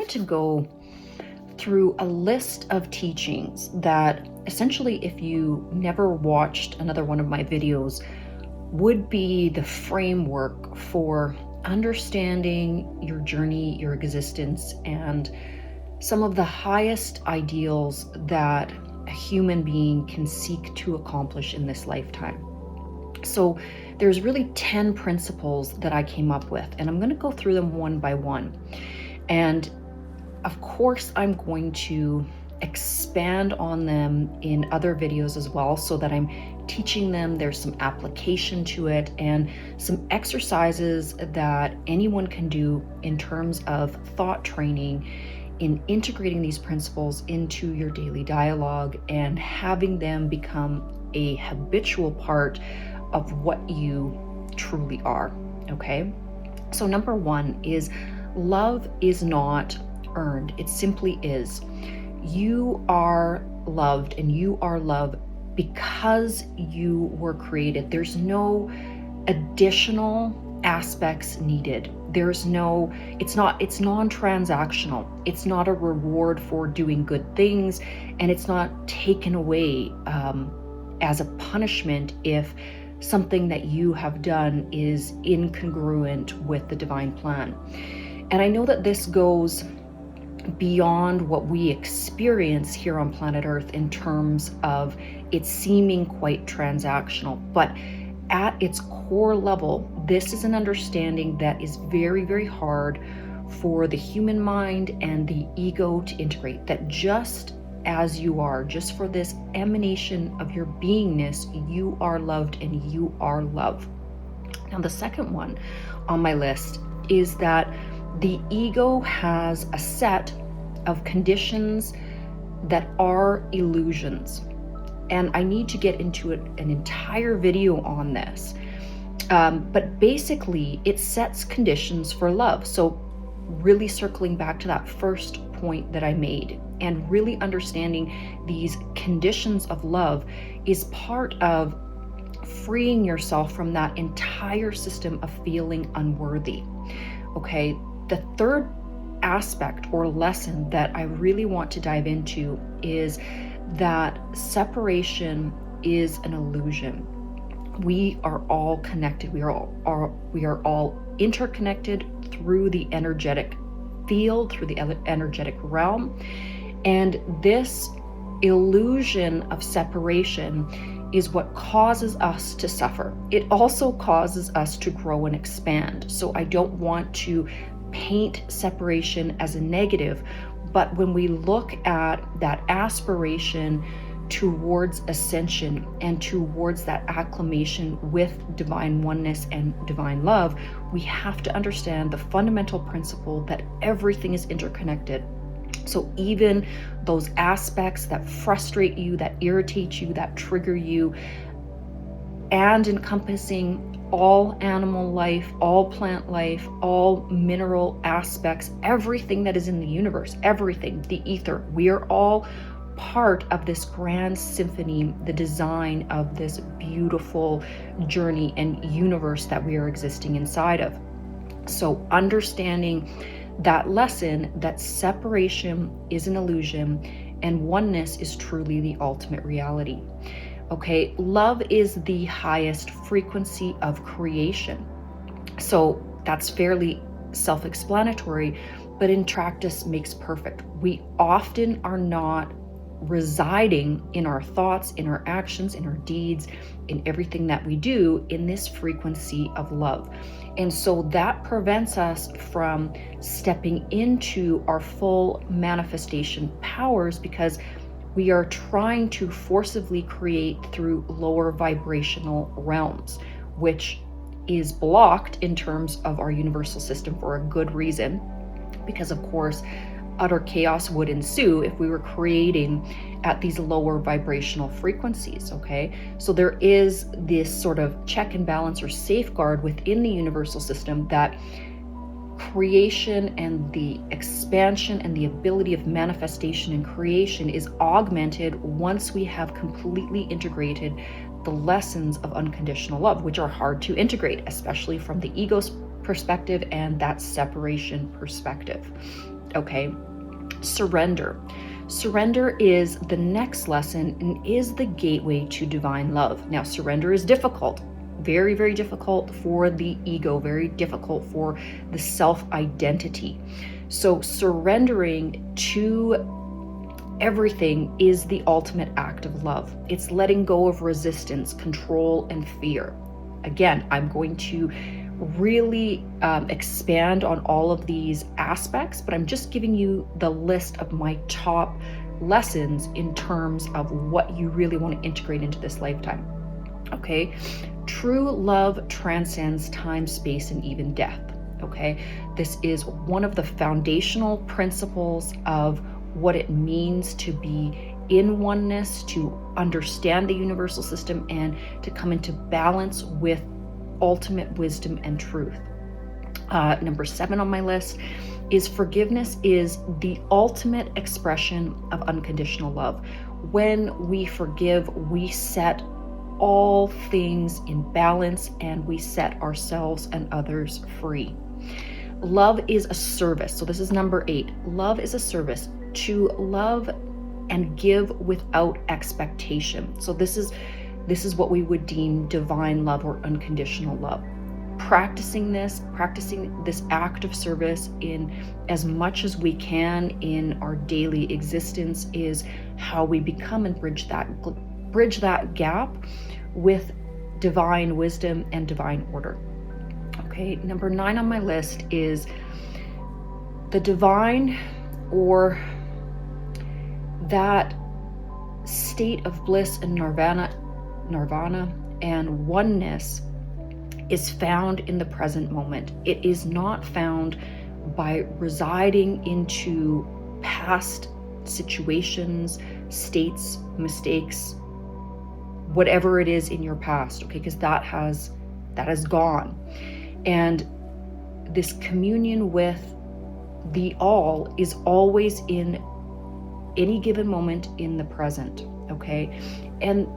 wanted to go through a list of teachings that essentially, if you never watched another one of my videos, would be the framework for understanding your journey, your existence, and some of the highest ideals that a human being can seek to accomplish in this lifetime. So there's really 10 principles that I came up with, and I'm going to go through them one by one. And of course, I'm going to expand on them in other videos as well, so that I'm teaching them. There's some application to it and some exercises that anyone can do in terms of thought training in integrating these principles into your daily dialogue and having them become a habitual part of what you truly are. Okay, so number one is love is not earned. It simply is. You are loved, and you are loved because you were created. There's no additional aspects needed. It's non-transactional. It's not a reward for doing good things, and it's not taken away as a punishment if something that you have done is incongruent with the divine plan. And I know that this goes beyond what we experience here on planet Earth in terms of it seeming quite transactional, but at its core level, this is an understanding that is very, very hard for the human mind and the ego to integrate, that just as you are, just for this emanation of your beingness, you are loved and you are love. Now, the second one on my list is that the ego has a set of conditions that are illusions. And I need to get into an entire video on this. But basically, it sets conditions for love. So really circling back to that first point that I made, and really understanding these conditions of love is part of freeing yourself from that entire system of feeling unworthy. Okay, the third aspect or lesson that I really want to dive into is that separation is an illusion. We are all connected. We are all interconnected through the energetic field, through the energetic realm. And this illusion of separation is what causes us to suffer. It also causes us to grow and expand. So I don't want to paint separation as a negative, but when we look at that aspiration towards ascension and towards that acclamation with divine oneness and divine love, we have to understand the fundamental principle that everything is interconnected. So even those aspects that frustrate you, that irritate you, that trigger you, and encompassing all animal life, all plant life, all mineral aspects, everything that is in the universe, everything, the ether, we are all part of this grand symphony, the design of this beautiful journey and universe that we are existing inside of. So understanding that lesson, that separation is an illusion and oneness is truly the ultimate reality. Okay, love is the highest frequency of creation. So that's fairly self-explanatory, but in practice makes perfect. We often are not residing in our thoughts, in our actions, in our deeds, in everything that we do in this frequency of love. And so that prevents us from stepping into our full manifestation powers, because we are trying to forcibly create through lower vibrational realms, which is blocked in terms of our universal system for a good reason, because of course utter chaos would ensue if we were creating at these lower vibrational frequencies. Okay, so there is this sort of check and balance or safeguard within the universal system that creation and the expansion and the ability of manifestation and creation is augmented once we have completely integrated the lessons of unconditional love, which are hard to integrate, especially from the ego's perspective and that separation perspective. Okay, surrender. Surrender is the next lesson and is the gateway to divine love. Now, surrender is difficult, very, very difficult for the ego, very difficult for the self-identity. So surrendering to everything is the ultimate act of love. It's letting go of resistance, control, and fear. Again, I'm going to really expand on all of these aspects, but I'm just giving you the list of my top lessons in terms of what you really want to integrate into this lifetime. Okay, true love transcends time, space, and even death. Okay, this is one of the foundational principles of what it means to be in oneness, to understand the universal system, and to come into balance with ultimate wisdom and truth. Number 7 on my list is forgiveness is the ultimate expression of unconditional love. When we forgive, we set all things in balance and we set ourselves and others free. Love is a service. So this is number 8. Love is a service. To love and give without expectation. So this is what we would deem divine love or unconditional love. Practicing this act of service in as much as we can in our daily existence is how we become and bridge that gap with divine wisdom and divine order. Okay, number 9 on my list is the divine, or that state of bliss and nirvana and oneness is found in the present moment. It is not found by residing into past situations, states, mistakes, whatever it is in your past, okay, because that has gone. And this communion with the all is always in any given moment in the present, okay? And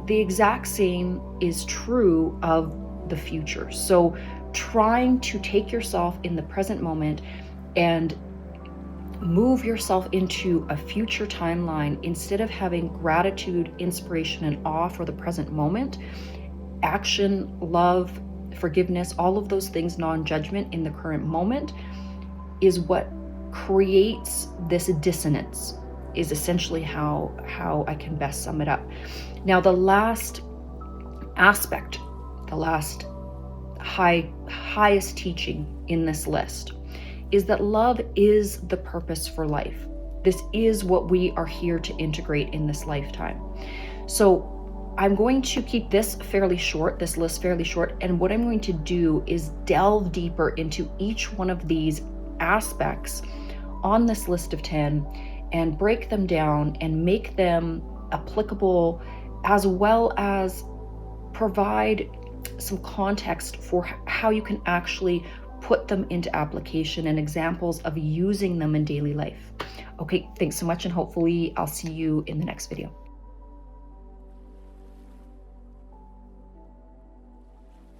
the exact same is true of the future. So trying to take yourself in the present moment and move yourself into a future timeline instead of having gratitude, inspiration, and awe for the present moment, action, love, forgiveness, all of those things, non-judgment in the current moment is what creates this dissonance, is essentially how I can best sum it up. Now, the last aspect, the last highest teaching in this list is that love is the purpose for life. This is what we are here to integrate in this lifetime. So I'm going to keep this list fairly short, and what I'm going to do is delve deeper into each one of these aspects on this list of 10 and break them down and make them applicable, as well as provide some context for how you can actually put them into application and examples of using them in daily life. Okay, thanks so much, and hopefully I'll see you in the next video.